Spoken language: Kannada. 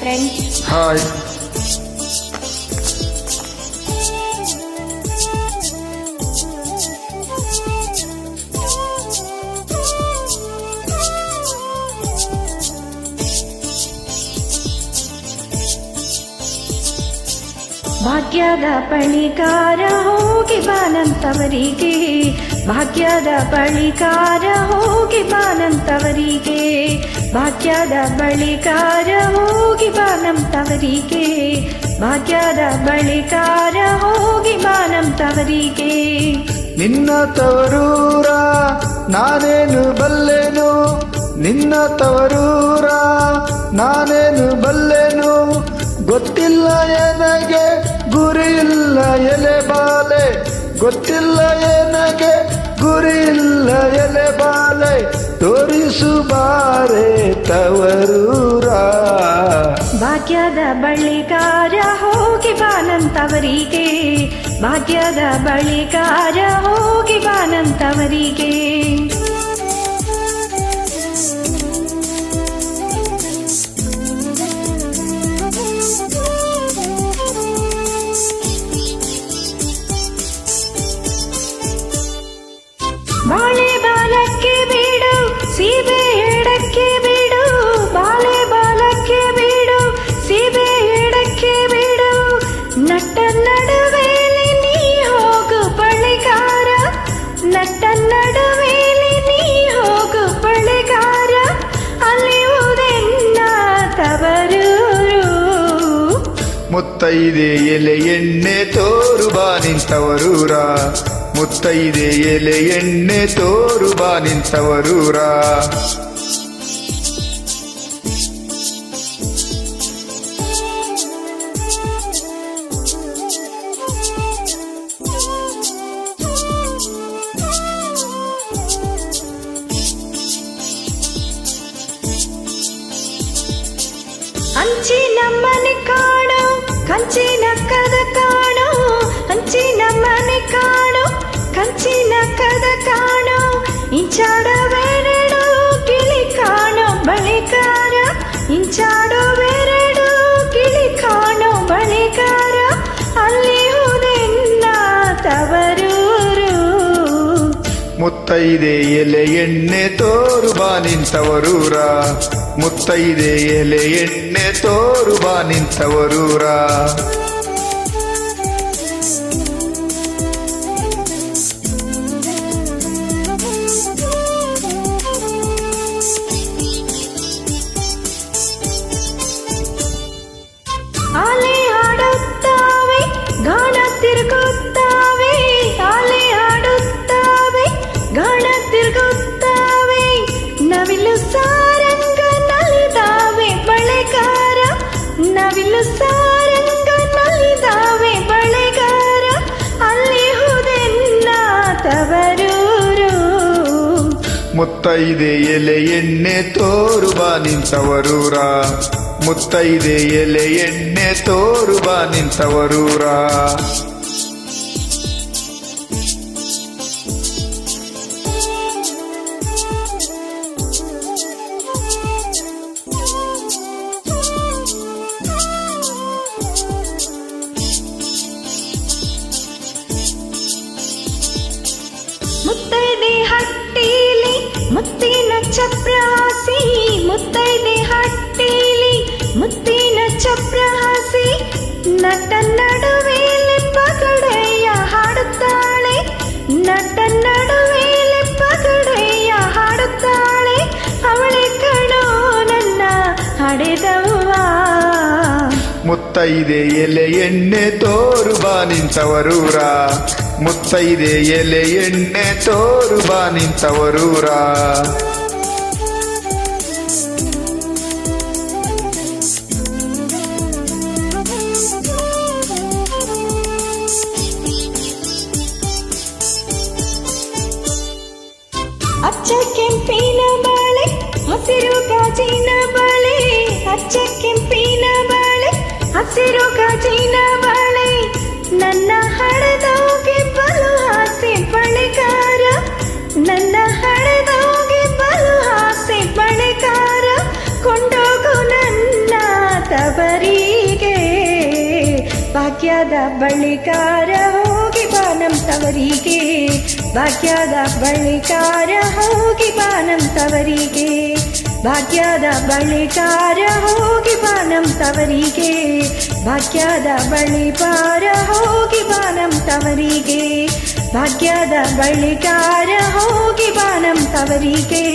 ಫ್ರೆಂಡ್ಸ್. ಹಾಯ್. ಭಾಗ್ಯದ ಬಳಿಕಾರ ಹೋಗಿ ಬಾನಂತವರಿಗೆ, ಭಾಗ್ಯದ ಬಳಿಕಾರ ಹೋಗಿ ಬಾನಂತವರಿಗೆ, ಭಾಗ್ಯದ ಬಳಿಕಾರ ಹೋಗಿ ಬಾನಂತವರಿಗೆ, ಭಾಗ್ಯದ ಬಳಿಕಾರ ಹೋಗಿ ಬಾನಂತವರಿಗೆ. ನಿನ್ನ ತವರೂರ ನಾನೇನು ಬಲ್ಲೆನು, ನಿನ್ನ ತವರೂರ ನಾನೇನು ಬಲ್ಲೆನು, ಗೊತ್ತಿಲ್ಲ ಎನಗೆ ಗುರಿಯಿಲ್ಲ ಎಲೆ ಬಾಲೆ, ಗೊತ್ತಿಲ್ಲ ಎನಗೆ ಗುರಿಯಿಲ್ಲ ಎಲೆ ಬಾಲೆ, ತೋರಿಸು ಬಾರೆ ತವರೂರ. ಭಾಗ್ಯದ ಬಳಿಕಾರ ಹೋಗಿ ಬಾನಂತವರಿಗೆ, ಭಾಗ್ಯದ ಬಳಿಕಾರ ಹೋಗಿ ಬಾನಂತವರಿಗೆ. ಬಾಳೆ ಬಾಲಕ್ಕೆ ಬೀಡು ಸೀಬೆ ಎಡಕ್ಕೆ ಬೀಡು, ಬಾಳೆ ಬಾಲಕ್ಕೆ ಬೀಡು ಸೀಬೆ ಎಡಕ್ಕೆ ಬೀಡು, ನಟ್ಟ ನಡುವೆಲಿ ನೀ ಹೋಗು ಬಳಿಗಾರ, ನಟ್ಟ ನಡುವೆಲಿ ನೀ ಹೋಗು ಬಳಿಗಾರ, ಅಲಿಯುವುದೆನ್ನ ತವರೂರು. ಮುತ್ತೈದೆ ಎಲೆ ಎಣ್ಣೆ ತೋರು ಬಾ ನಿಂತವರೂರ, ಮುತ್ತೈದೆ ಎಲೆ ಎಣ್ಣೆ ತೋರು ಬಾ ನಿಂತವರೂರ. ಅಂಚಿನ ಮನೆ ಕಾಣು ಕಂಚಿನ ಕದ ಕಾಣು, ಅಂಚಿನ ಮನೆ ಕಾಣು ಕಂಚಿನ ಕದ ಕಾಣು, ಇಂಚಾಡುವೆರಡು ಗಿಳಿ ಕಾಣು ಬಳಿಕಾರ, ಇಂಚಾಡುವೆರಡು ಗಿಳಿ ಕಾಣು ಬಳಿಕಾರ, ಅಲ್ಲಿಹುದೆನ್ನ ತವರೂರು. ಮುತ್ತೈದೆ ಎಲೆ ಎಣ್ಣೆ ತೋರು ಬಾ ನಿಂತವರೂರ, ಮುತ್ತೈದೆ ಎಲೆ ಎಣ್ಣೆ ತೋರು ಬಾ ನಿಂತವರೂರ. ಆಲೆ ಆಡುತ್ತಾವೆ ಗಾನ ತಿರುಗುತ್ತಾವೆ, ಆಲೆ ಆಡುತ್ತಾವೆ ಗಾನ ತಿರುಗುತ್ತಾವೆ, ನವಿಲು ಸಾರಂಗ ನಲಿದಾವೆ ಬಳೆಗಾರ, ನವಿಲು ಸಾರಂಗ ನಲಿದಾವೆ ಬಳೆಗಾರ, ಅಲ್ಲಿಹುದೆನ್ನ ತವರೂರು. ಮುತ್ತೈದೆ ಎಲೆ ಎಣ್ಣೆ ತೋರು ಬಾ ನಿಂತವರೂರ, ಮುತ್ತೈದೆ ಎಲೆ ಎಣ್ಣೆ ತೋರು ಬಾ ನಿಂತವರೂರ. ಮುತ್ತೈದೆ ಹಟ್ಟಿಲಿ ಮುತ್ತಿನ ಚಪ್ರಾಸಿ, ಮುತ್ತೈದೆ ಹಟ್ಟಿಲಿ ಮುತ್ತಿನ ಚಪ್ರಾಸಿ, ನಟ ನಡುವೆಲೆ ಪಗಡೆಯ ಹಾಡುತ್ತಾಳೆ, ನಟ ನಡುವೆಲೆ ಪಗಡೆಯ ಹಾಡುತ್ತಾಳೆ, ಅವಳೆ ಕಣೋ ನನ್ನ ಹಡೆದವ್ವ. ಮುತ್ತೈದೆ ಎಲೆ ಎಣ್ಣೆ ತೋರು ಬಾ ನಿಂತವರೂರ, ಮುತ್ತೈದೆ ಎಲೆ ಎಣ್ಣೆ ತೋರು ಬಾ ನಿಂತವರೂರ. ಅಚ್ಚ ಕೆಂಪಿನ ಬಾಳೆ ಹಸಿರು ಗಾಜಿನ ಬಾಳೆ, ಅಚ್ಚ ಕೆಂಪಿನ ಬಾಳೆ ಹಸಿರು ಗಾಜಿನ ಬಾಳೆ, ನನ್ನ ಹಡೆದೋಗೆ ಬಲು ಆಸೆ ಬಳೆಗಾರ, ನನ್ನ ಹಡೆದೋಗೆ ಬಲು ಆಸೆ ಬಳೆಗಾರ, ಕೊಂಡೋಗು ನನ್ನ ತವರಿಗೆ ಭಾಗ್ಯದ ಬಳಿಕಾರ ಹೋಗಿ ಬಾ ನಮ್ ತವರಿಗೆ ಭಾಗ್ಯದ ಬಳಿಕಾರ ಹೋಗಿ ಬಾ ನಮ್ ತವರಿಗೆ ಭಾಗ್ಯದ ಬಳಿಕಾರ ಹೋಗಿ ಬಾ ನಮ್ ತವರಿಗೆ ಭಾಗ್ಯದ ಬಳಿಕಾರ ಹೋಗಿ ಬಾ ನಮ್ ತವರಿಗೆ ಭಾಗ್ಯದ ಬಳಿಕಾರ ಹೋಗಿ ಬಾ ನಮ್ ತವರಿಗೆ